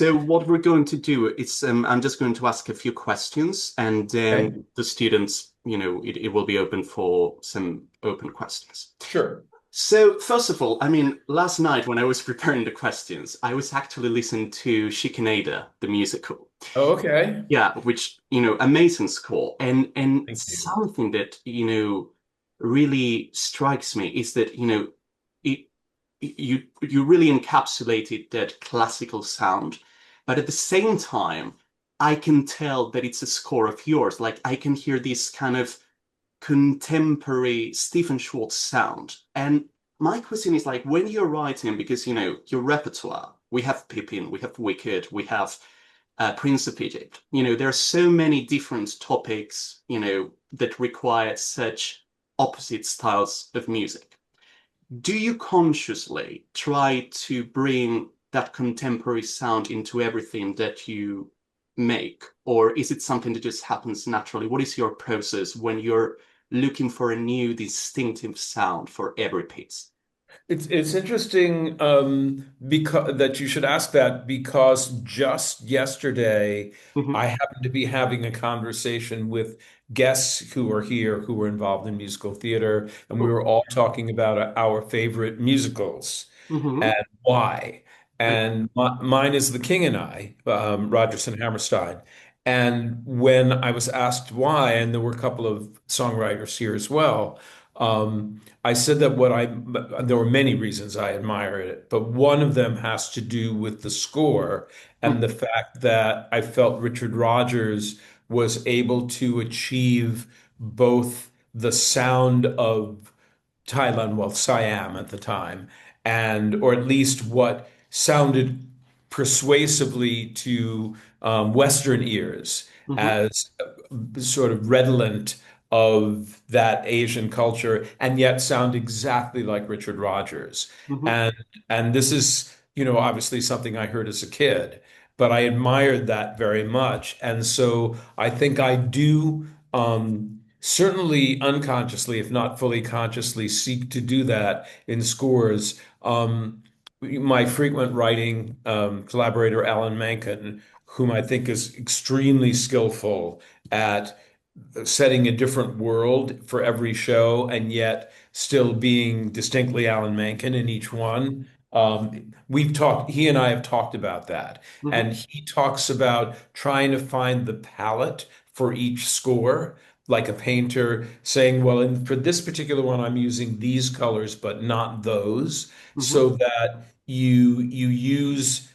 So what we're going to do is I'm just going to ask a few questions and Okay, then the students, it will be open for some open questions. sure. So first of all, I mean, last night when I was preparing the questions, I was actually listening to Chicanada, the musical. Oh, okay. Yeah, which, amazing score. And Thank you. something that, really strikes me is that, it you really encapsulated that classical sound, but at the same time, I can tell that it's a score of yours. Like I can hear this kind of contemporary Stephen Schwartz sound. And my question is like when you're writing, because your repertoire, we have Pippin, we have Wicked, we have Prince of Egypt. There are so many different topics, that require such opposite styles of music. Do you consciously try to bring that contemporary sound into everything that you make, or is it something that just happens naturally? What is your process when you're looking for a new distinctive sound for every piece? It's interesting because that you should ask that because just yesterday Hmm. I happened to be having a conversation with guests who are here who were involved in musical theater, and we were all talking about our favorite musicals Hmm. and why. And mine is The King and I, Rodgers and Hammerstein. And when I was asked why, and there were a couple of songwriters here as well, I said that there were many reasons I admire it, but one of them has to do with the score and the fact that I felt Richard Rodgers was able to achieve both the sound of Thailand, well, Siam at the time, and or at least what sounded persuasively to Western ears Hmm. as sort of redolent of that Asian culture, and yet sound exactly like Richard Rodgers. Hmm. And and this is, obviously something I heard as a kid, but I admired that very much. And so I think I do. Certainly unconsciously, if not fully consciously, seek to do that in scores. My frequent writing collaborator, Alan Menken, whom I think is extremely skillful at setting a different world for every show and yet still being distinctly Alan Menken in each one. He and I have talked about that. Hmm. And he talks about trying to find the palette for each score, like a painter saying, well, for this particular one, I'm using these colors, but not those, Hmm. so that you use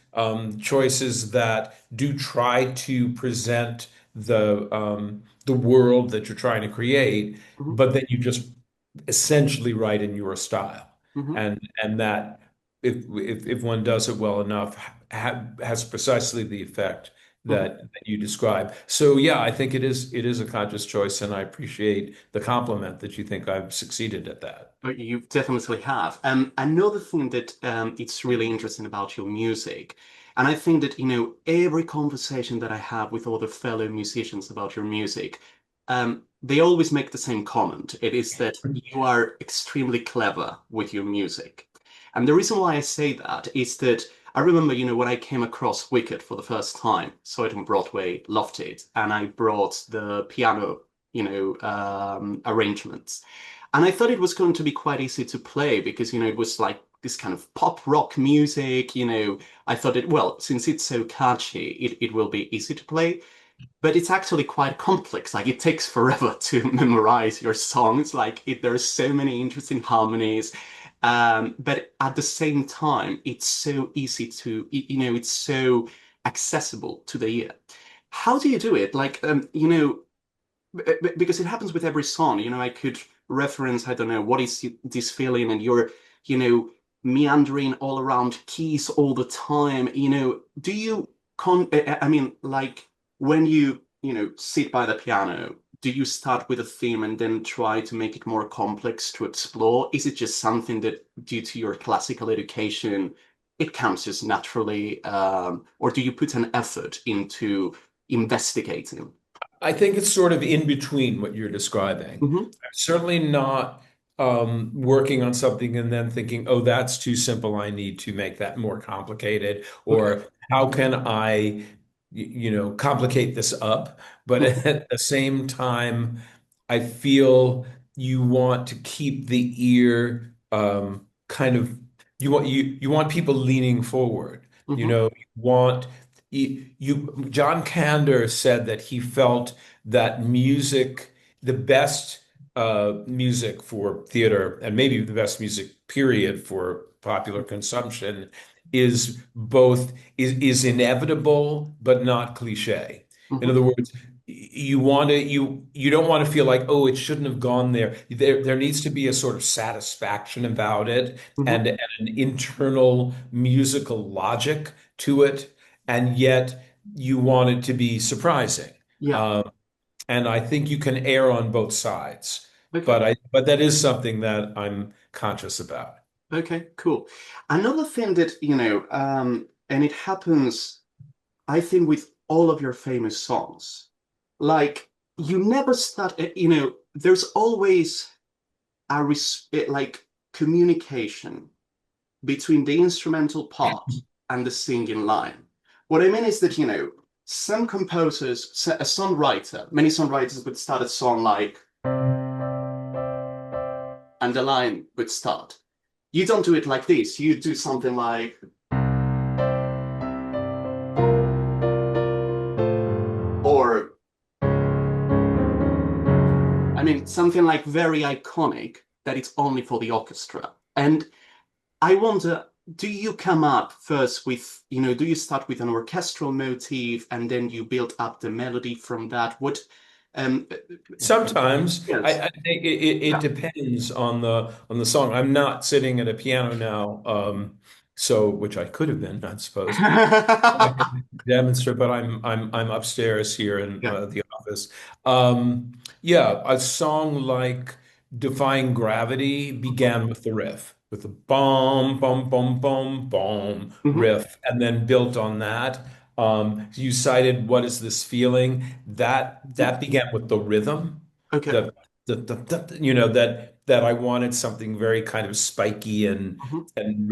choices that do try to present the world that you're trying to create, Hmm. but then you just essentially write in your style. Hmm. And that if one does it well enough, has precisely the effect Hmm. that you describe. So yeah, I think it is a conscious choice, and I appreciate the compliment that you think I've succeeded at that. But you definitely have. Another thing that it's really interesting about your music, and I think that, every conversation that I have with other fellow musicians about your music, they always make the same comment. It is that you are extremely clever with your music. And the reason why I say that is that I remember, when I came across Wicked for the first time, saw it on Broadway, loved it, and I brought the piano, arrangements. And I thought it was going to be quite easy to play because, it was like this kind of pop rock music, I thought well, since it's so catchy, it will be easy to play. But it's actually quite complex. Like it takes forever to memorize your songs. Like there's so many interesting harmonies. But at the same time, it's so easy to, it's so accessible to the ear. How do you do it? Like, because it happens with every song. I could reference, I don't know, what is this feeling, and you're, you know, meandering all around keys all the time. Do you I mean, like when you sit by the piano, do you start with a theme and then try to make it more complex to explore? Is it just something that, due to your classical education, it comes just naturally, or do you put an effort into investigating? I think it's sort of in between what you're describing. Hmm. I'm certainly not. working on something and then thinking, oh, that's too simple. I need to make that more complicated. Okay. Or how can complicate this up? But Mhm. at the same time, I feel you want to keep the ear kind of you want people leaning forward. Mhm. You want John Kander said that he felt that music, the best music for theater, and maybe the best music period for popular consumption, is both is inevitable but not cliche. In Mhm. other words, you don't want to feel like, oh, it shouldn't have gone there. There needs to be a sort of satisfaction about it, Mhm. and an internal musical logic to it, and yet you want it to be surprising. Yeah. Um, and I think you can err on both sides. Okay. But that is something that I'm conscious about. Okay. Cool. Another thing that, and it happens, I think, with all of your famous songs, like you never start, there's always like communication between the instrumental part and the singing line. What I mean is that, some composers, a songwriter, many songwriters would start a song like, and the line would start. You don't do it like this. You do something like, or, I mean, something like very iconic that it's only for the orchestra. And I wonder, do you come up first with, do you start with an orchestral motif and then you build up the melody from that? Um, Sometimes yes. I think it Yeah. depends on the song. I'm not sitting at a piano now, so which I could have been, I suppose. I could demonstrate, but I'm upstairs here in Yeah. the office. Yeah, a song like "Defying Gravity" began with the riff, with the bum bum bum bum bum Hmm. riff, and then built on that. You cited "What Is This Feeling?" That began with the rhythm, Okay. the that I wanted something very kind of spiky Hmm. and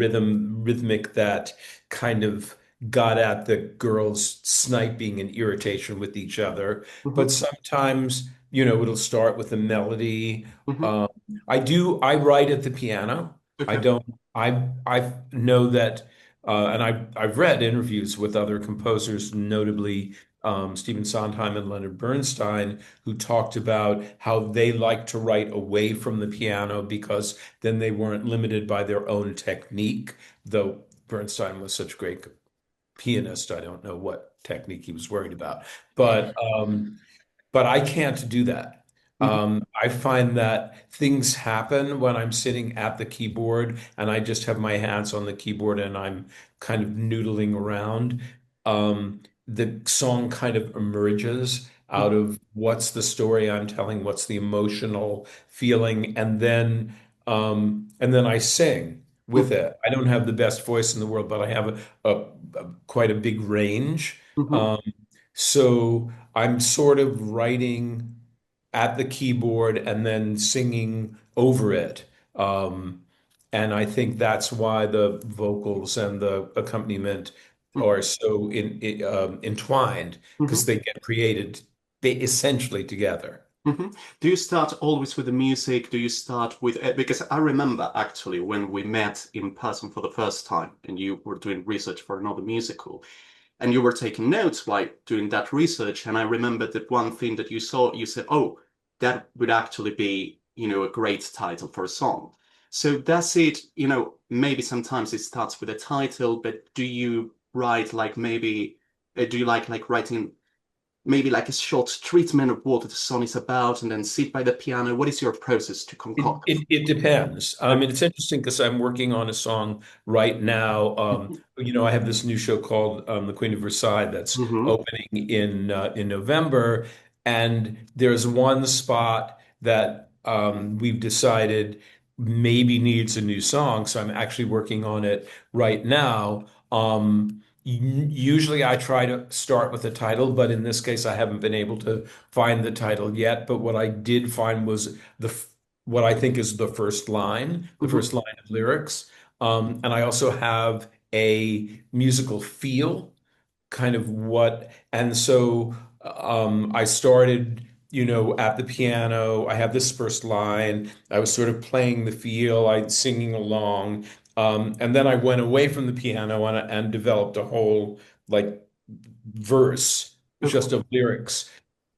rhythmic that kind of got at the girls sniping and irritation with each other. Hmm. But sometimes, it'll start with a melody. Hmm. Um, I write at the piano. I Okay. don't, I know that, and I've read interviews with other composers, notably Stephen Sondheim and Leonard Bernstein, who talked about how they like to write away from the piano because then they weren't limited by their own technique, though Bernstein was such a great pianist. I don't know what technique he was worried about. But I can't do that. Hmm. I find that things happen when I'm sitting at the keyboard and I just have my hands on the keyboard and I'm kind of noodling around. The song kind of emerges out Hmm. of what's the story I'm telling, what's the emotional feeling, and then I sing with Hmm. it. I don't have the best voice in the world, but I have quite a big range. Hmm. Um, so I'm sort of writing at the keyboard and then singing over it. Um, and I think that's why the vocals and the accompaniment are so entwined because Hmm. they get created essentially together. Hmm. Do you start always with the music? Do you start with, because I remember actually when we met in person for the first time and you were doing research for another musical and you were taking notes while doing that research. And I remember that one thing that you saw, you said, oh, that would actually be, a great title for a song. So does it, maybe sometimes it starts with a title, but do you write like maybe, do you like writing maybe like a short treatment of what the song is about and then sit by the piano? What is your process to concoct? It depends. I mean, it's interesting because I'm working on a song right now. I have this new show called The Queen of Versailles that's Hmm. opening in November, and there's one spot that we've decided maybe needs a new song. So I'm actually working on it right now. Usually I try to start with the title, but in this case I haven't been able to find the title yet. But what I did find was the what I think is the Hmm. first line of lyrics. And I also have a musical feel, kind of what, and so I started, at the piano. I have this first line. I was sort of playing the feel, I singing along. And then I went away from the piano and developed a whole like verse just Okay. of lyrics.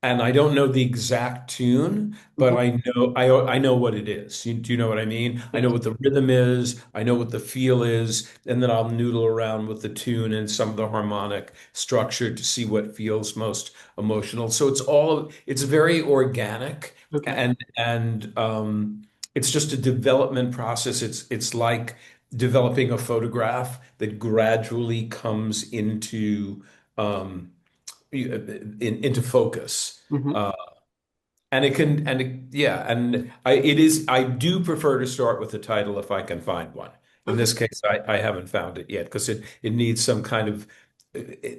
And I don't know the exact tune, but Hmm. I know what it is. Do you know what I mean? I know Yes. what the rhythm is, I know what the feel is, and then I'll noodle around with the tune and some of the harmonic structure to see what feels most emotional. So it's very organic, Okay. and it's just a development process. It's like developing a photograph that gradually comes um, into focus. Hmm. Uh, and it can, and it, yeah, and I do prefer to start with the title if I can find one. In Okay. this case, I haven't found it yet because it needs some kind of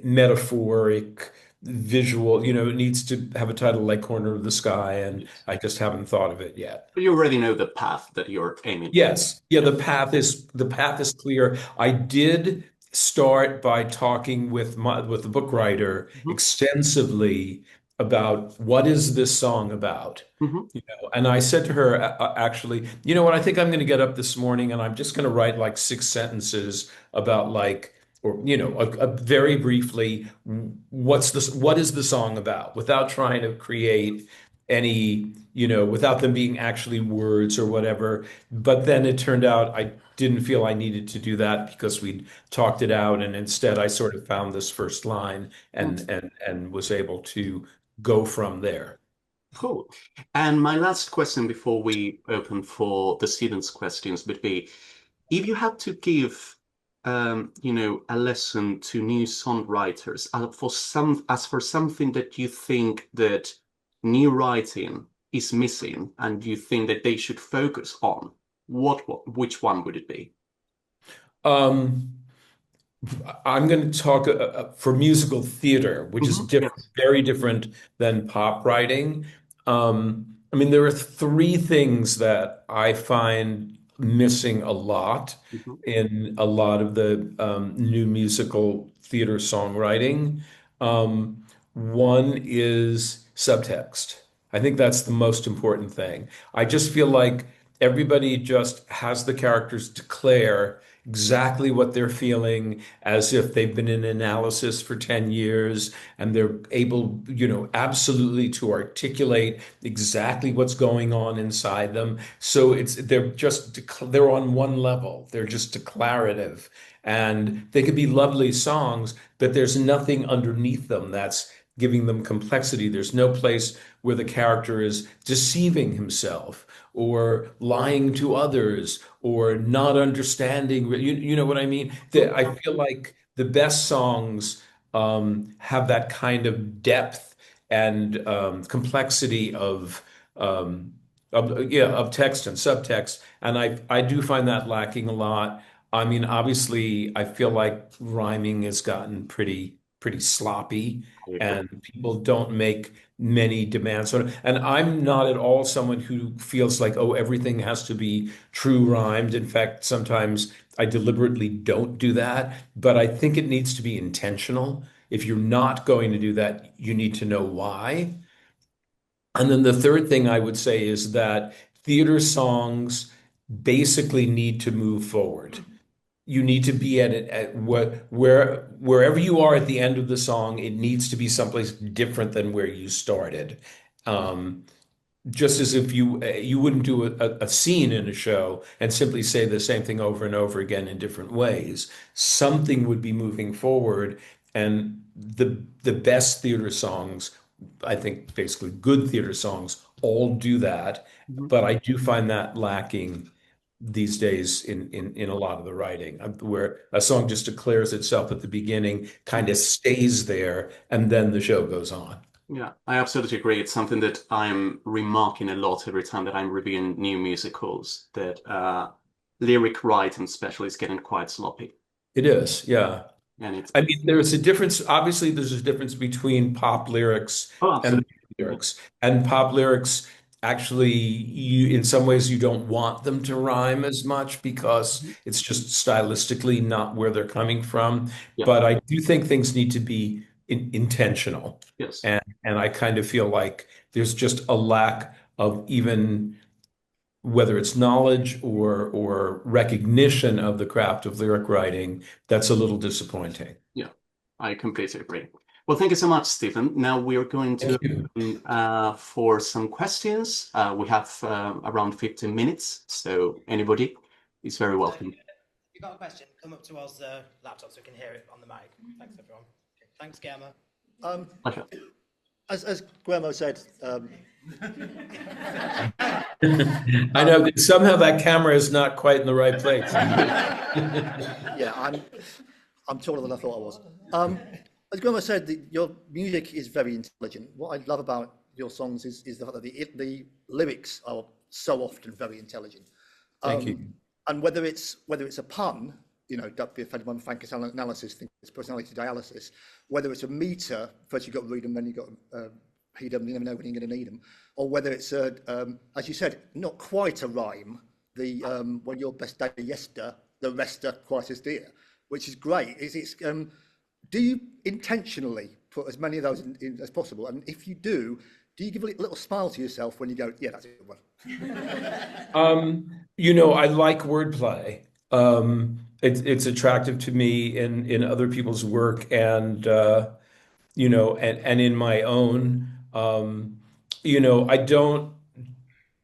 metaphoric visual, it needs to have a title like Corner of the Sky, and Yes. I just haven't thought of it yet. But you already know the path that you're aiming for. Yes. Yeah, Yeah. the path is clear. I did start by talking with the book writer Hmm. extensively about what is this song about? Hmm. And I said to her, actually, you know what? I think I'm going to get up this morning and I'm just going to write like 6 sentences about like, or very briefly, what is the song about, without trying to create any, without them being actually words or whatever. But then it turned out I didn't feel I needed to do that because we'd talked it out, and instead I sort of found this first line and was able to go from there. Cool. And my last question before we open for the students' questions would be, if you had to give, a lesson to new songwriters as for something that you think that new writing is missing and you think that they should focus on, which one would it be? Um, I'm going to talk for musical theater, which is Hmm. different, Yes. very different than pop writing. I mean, there are three things that I find missing a lot Hmm. in a lot of the new musical theater songwriting. One is subtext. I think that's the most important thing. I just feel like everybody just has the characters declare exactly what they're feeling as if they've been in analysis for 10 years, and they're able, absolutely to articulate exactly what's going on inside them. So they're on one level. They're just declarative. And they could be lovely songs, but there's nothing underneath them that's giving them complexity. There's no place where the character is deceiving himself or lying to others or not understanding. You know what I mean? I feel like the best songs have that kind of depth and complexity of text and subtext, and I do find that lacking a lot. I mean, obviously, I feel like rhyming has gotten pretty sloppy, I agree. and people don't make many demands on it. And I'm not at all someone who feels like, oh, everything has to be true rhymed. In fact, sometimes I deliberately don't do that, but I think it needs to be intentional. If you're not going to do that, you need to know why. And then the third thing I would say is that theater songs basically need to move forward. You need to be at it at wherever you are at the end of the song, it needs to be someplace different than where you started. Um, just as if you wouldn't do a scene in a show and simply say the same thing over and over again in different ways. Something would be moving forward, and the best theater songs, I think, basically good theater songs, all do that. Mhm. But I do find that lacking these days in a lot of the writing, where a song just declares itself at the beginning, kind of stays there, and then the show goes on. Yeah, I absolutely agree. It's something that I'm remarking a lot every time that I'm reviewing new musicals, that lyric writing especially is getting quite sloppy. It is, yeah. And it's I mean, there's a difference. Obviously, there's a difference between pop lyrics oh, and absolutely. lyrics. And pop lyrics, actually you in some ways you don't want them to rhyme as much because Mhm. it's just stylistically not where they're coming from. Yeah. But I do think things need to be intentional. Yes. And I kind of feel like there's just a lack of even whether it's knowledge or recognition of the craft of lyric writing that's a little disappointing. Yeah. I completely agree. Well, thank you so much, Stephen. Now we are going to Thank you. open for some questions. We have around 15 minutes, so anybody is very welcome. If you've got a question, come up to us laptop so we can hear it on the mic. Thanks, everyone. Okay. Thanks, Gemma. Um, Pleasure. as Guillermo said, I know that somehow that camera is not quite in the right place. yeah, I'm taller than I thought I was. As Guillermo said, your music is very intelligent. What I love about your songs is the fact that the lyrics are so often very intelligent. Thank you. And whether it's a pun, don't be offended when Frank analysis thinks it's personality dialysis. Whether it's a meter, first you've got to read them, then you've got to heed them, you never know when you're going to need them. Or whether it's as you said, not quite a rhyme. The when your best day yester, the rest are quite as dear, which is great. Do you intentionally put as many of those in as possible? And if you do you give a little smile to yourself when you go, yeah, that's a good one? I like wordplay. It's attractive to me in other people's work and in my own. I don't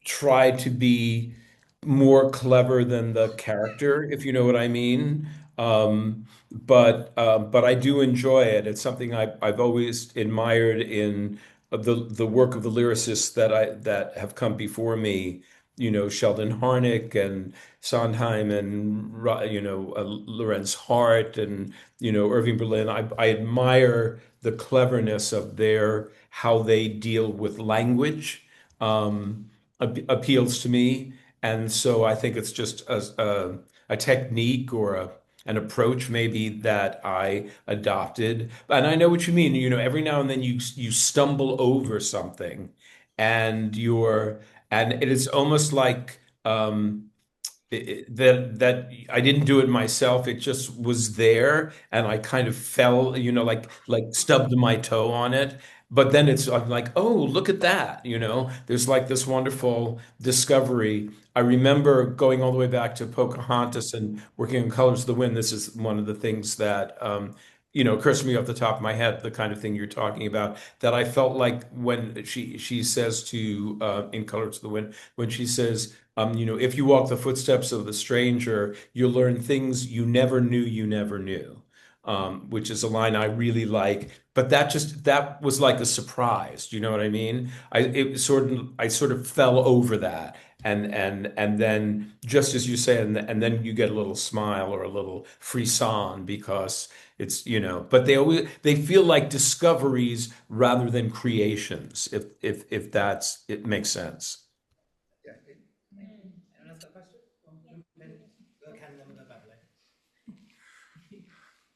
try to be more clever than the character, if you know what I mean. But I do enjoy it. It's something I've always admired in the work of the lyricists that have come before me. Sheldon Harnick and Sondheim and Lorenz Hart and Irving Berlin. I admire the cleverness of their how they deal with language. Appeals to me. And so I think it's just a technique or an approach maybe that I adopted. And I know what you mean. Every now and then you stumble over something and and it is almost like that I didn't do it myself. It just was there, and I kind of fell, like stubbed my toe on it. But then I'm like, oh, look at that. There's like this wonderful discovery. I remember going all the way back to Pocahontas and working on Colors of the Wind. This is one of the things that occurs to me off the top of my head, the kind of thing you're talking about, that I felt like when she says to in Colors of the Wind, when she says, if you walk the footsteps of the stranger, you'll learn things you never knew you never knew, which is a line I really like. But that was like a surprise. Do you know what I mean? I sort of fell over that. And then just as you say, and then you get a little smile or a little frisson because but they feel like discoveries rather than creations, if it makes sense. Yeah. Anyone else got a question? Look, Ken, then we'll go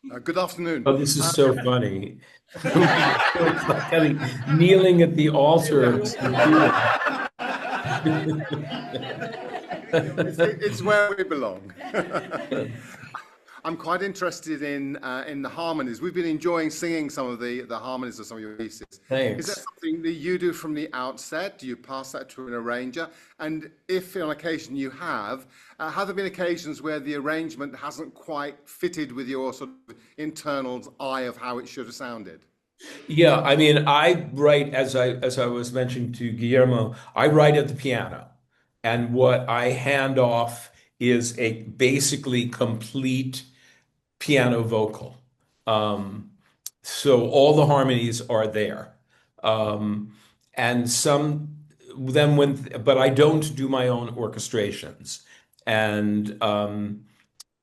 Beverly. Good afternoon. Oh, this is so funny. It's like kneeling at the altar. It's where we belong. I'm quite interested in the harmonies. We've been enjoying singing some of the harmonies of some of your pieces. Thanks. Is that something that you do from the outset? Do you pass that to an arranger? And if on occasion you have there been occasions where the arrangement hasn't quite fitted with your sort of internal eye of how it should have sounded? Yeah, I mean, I write as I was mentioning to Guillermo, I write at the piano, and what I hand off is a basically complete piano vocal. Um, so all the harmonies are there. Um, and some then but I don't do my own orchestrations. And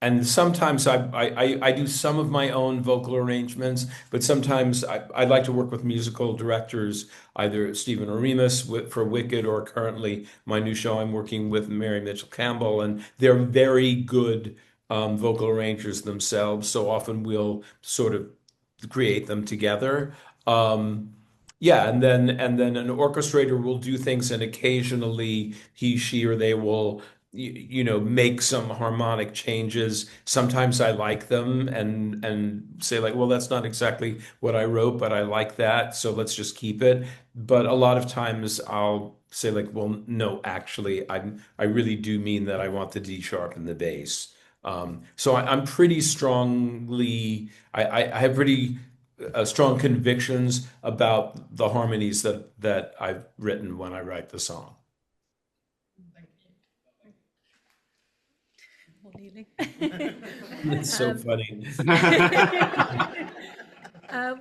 and sometimes I do some of my own vocal arrangements, but sometimes I like to work with musical directors, either Stephen Oremus for Wicked, or currently my new show I'm working with Mary Mitchell Campbell, and they're very good vocal arrangers themselves. So often we'll sort of create them together. Um, Yeah, and then an orchestrator will do things, and occasionally he, she, or they will make some harmonic changes. Sometimes I like them and say like, well, that's not exactly what I wrote, but I like that, so let's just keep it. But a lot of times I'll say like, well, no, actually, I really do mean that I want the D sharp and the bass. So I'm pretty strongly, I have pretty strong convictions about the harmonies that I've written when I write the song. More kneeling. It's so funny.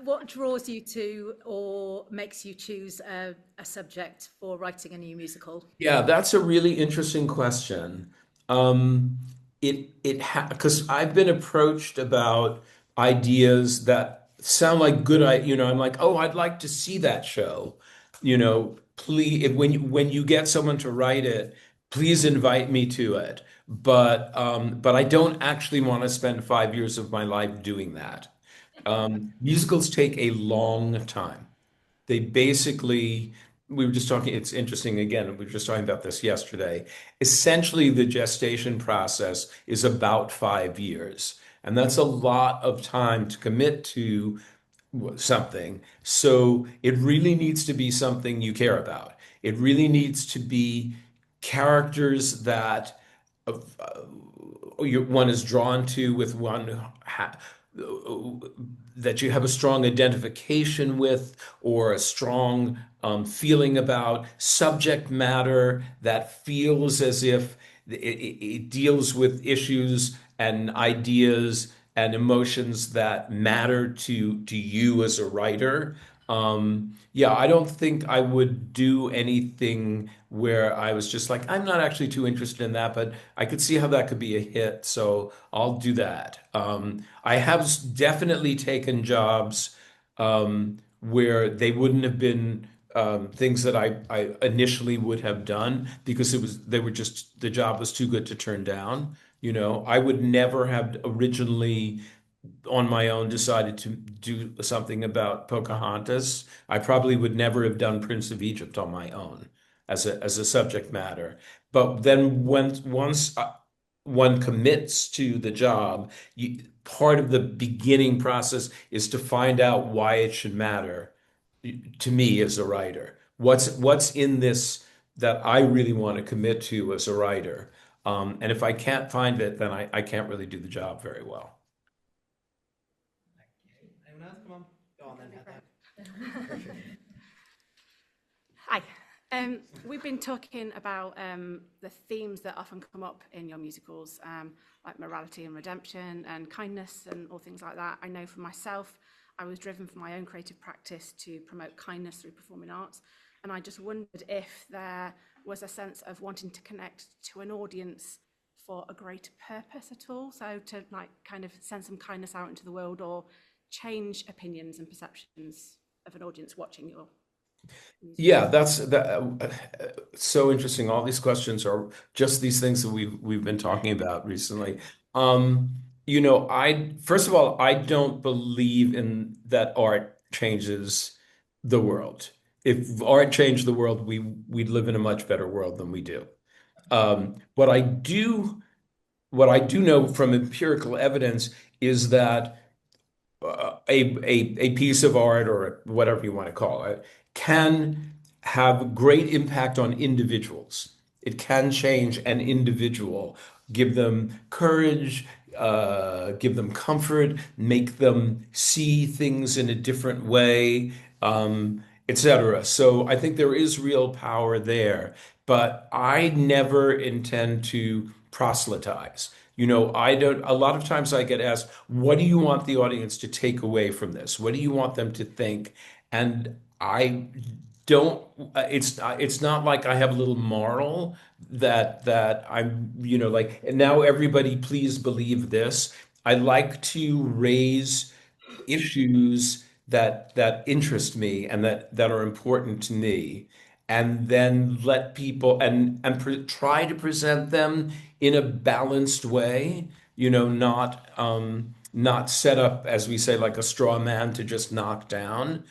What draws you to or makes you choose a subject for writing a new musical? Yeah, that's a really interesting question. Um, because I've been approached about ideas that sound like good. I'm like, oh, I'd like to see that show. Please, when you get someone to write it, please invite me to it. But I don't actually want to spend 5 years of my life doing that. Musicals take a long time. They basically, we were just talking, it's interesting again, we were just talking about this yesterday. Essentially, the gestation process is about 5 years. And that's a lot of time to commit to something. So it really needs to be something you care about. It really needs to be characters that one is drawn to, with one that you have a strong identification with, or a strong feeling about, subject matter that feels as if it deals with issues and ideas and emotions that matter to you as a writer. Yeah, I don't think I would do anything where I was just like, I'm not actually too interested in that, but I could see how that could be a hit, so I'll do that. I have definitely taken jobs where they wouldn't have been things that I initially would have done, because the job was too good to turn down. I would never have originally on my own decided to do something about Pocahontas. I probably would never have done Prince of Egypt on my own as a subject matter. But then once one commits to the job, part of the beginning process is to find out why it should matter to me as a writer. What's in this that I really want to commit to as a writer? And if I can't find it, then I can't really do the job very well. Anyone else? Come on. Go on then, Heather. Hi. We've been talking about the themes that often come up in your musicals, like morality and redemption and kindness and all things like that. I know for myself, I was driven for my own creative practice to promote kindness through performing arts. And I just wondered if there was a sense of wanting to connect to an audience for a greater purpose at all. So to like kind of send some kindness out into the world, or change opinions and perceptions of an audience watching your music. Yeah, that's so interesting. All these questions are just these things that we've been talking about recently. I first of all, I don't believe in that art changes the world. If art changed the world, we'd live in a much better world than we do. Um, what I do what I do know from empirical evidence is that a piece of art, or whatever you want to call it, can have great impact on individuals. It can change an individual, give them courage, give them comfort, make them see things in a different way, etc. So I think there is real power there, but I never intend to proselytize. I don't, a lot of times I get asked, what do you want the audience to take away from this? What do you want them to think? And I don't, it's not like I have a little moral that I'm, like, and now everybody please believe this. I like to raise issues that interest me and that are important to me, and then let people try to present them in a balanced way, not set up, as we say, like a straw man to just knock down.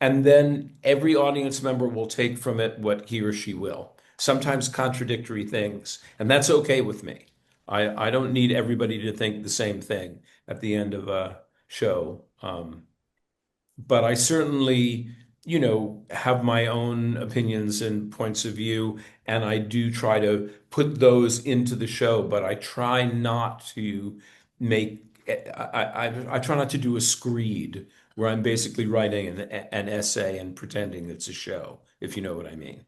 and then every audience member will take from it what he or she will. Sometimes contradictory things, and that's okay with me. I don't need everybody to think the same thing at the end of a show. But I certainly, have my own opinions and points of view, and I do try to put those into the show, but I try not to make, I try not to do a screed where I'm basically writing an essay and pretending it's a show, if you know what I mean.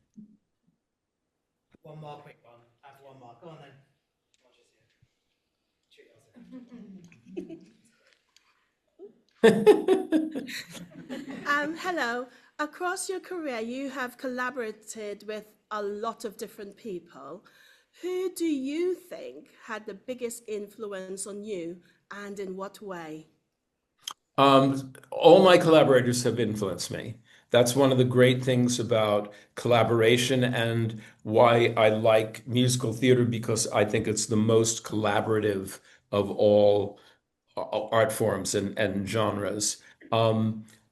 One more quick one. I have one more. Go on then. Hello. Across your career, you have collaborated with a lot of different people. Who do you think had the biggest influence on you, and in what way? All my collaborators have influenced me. That's one of the great things about collaboration and why I like musical theater, because I think it's the most collaborative of all art forms and genres.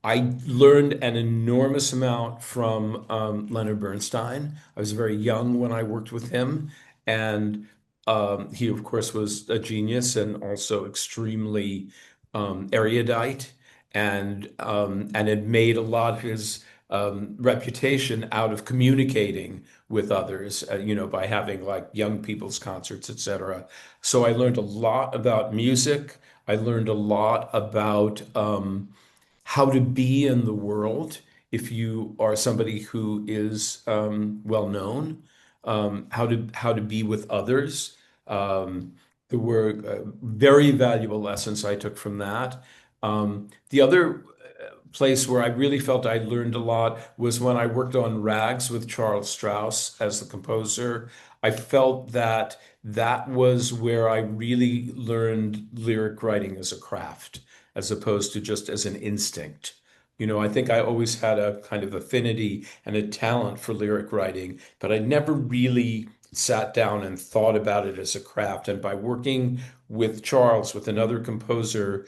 I learned an enormous amount from Leonard Bernstein. I was very young when I worked with him, and he, of course, was a genius and also extremely erudite, and had made a lot of his reputation out of communicating with others, by having like young people's concerts, etc. So I learned a lot about music. I learned a lot about how to be in the world if you are somebody who is well known, how to be with others. There were very valuable lessons I took from that. The other place where I really felt I learned a lot was when I worked on Rags with Charles Strauss as the composer. I felt that that was where I really learned lyric writing as a craft, as opposed to just as an instinct. I think I always had a kind of affinity and a talent for lyric writing, but I never really sat down and thought about it as a craft. And by working with Charles, with another composer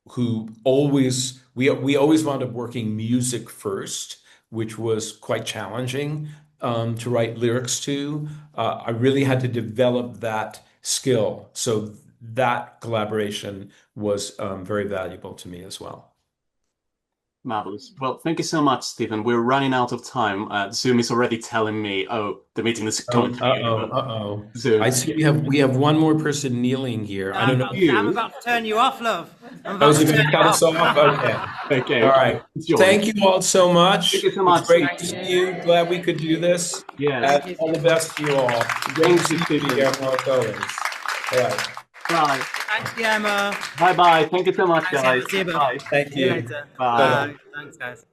who we always wound up working music first, which was quite challenging to write lyrics to. I really had to develop that skill. So that collaboration was very valuable to me as well. Marvelous. Well, thank you so much, Stephen. We're running out of time. Zoom is already telling me, oh, the meeting is coming to you. Uh-oh. Zoom. I see we have one more person kneeling here. I don't know. I'm about to turn you off, love. Oh, is it going to cut us off? Okay. Okay. All right. Thank you all so much. Thank you so much. It's great to see you. Glad we could do this. Yes. And all the best to you all. Great to see you, Guillermo, as always. All right. Bye. Thanks, Guillermo. Bye-bye. Thank you so much, guys. See you, Bye. Thank See you you. later. Bye. Thanks, guys.